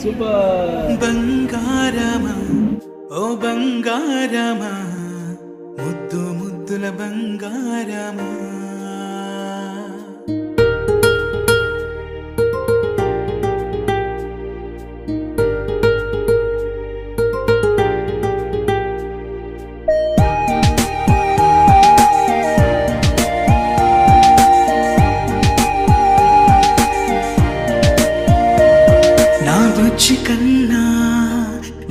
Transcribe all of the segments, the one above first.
Super. బంగారమా ఓ బంగారమా ముద్దు ముద్దుల బంగారమా నా బుజ్జి కన్నా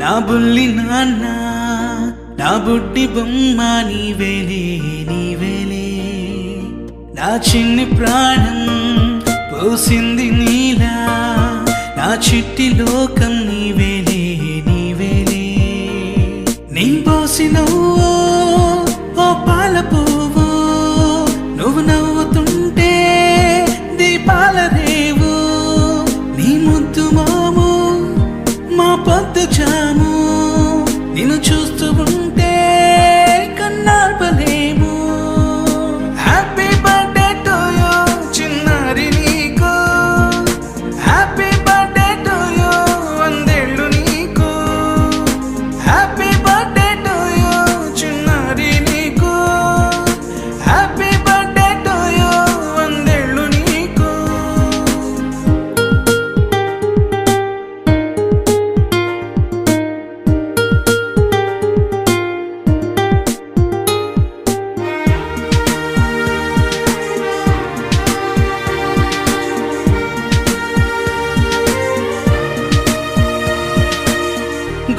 నా బుల్లి నాన్న నా బుడ్డి బొమ్మ నీవేలే నీవేలే నా చిన్ని ప్రాణం పోసింది నీలా నా చిట్టి లోకం నీవేలే నీవేలే నీ పోసినవో ఓ పాల పువ్వు నువ్వు నవ్వుతుంటే దీపాల రేవు నీ ముద్దు మాము మా పొద్దు జాము నిన్ను చూస్తూ ఉంటే కన్నార్పలేము హ్యాపీ బర్త్డే టు యూ చిన్నారి నీకు హ్యాపీ బర్త్డే టు యూ వందేళ్ళు నీకు హ్యాపీ బర్త్డే టు యూ చిన్నారి నీకు హ్యాపీ బర్త్డే టు యూ వందేళ్ళు నీకు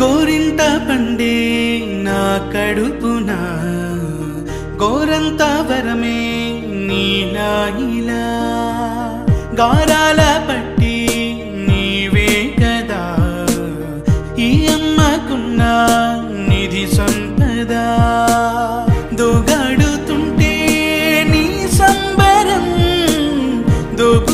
గోరింట పండే నా కడుపున గోరంత వరమే నీలా ఇలా గారాల పట్టి నీవే కదా ఈ అమ్మకున్న నిధి సంపద దోగాడుతుంటే నీ సంబరం దోగు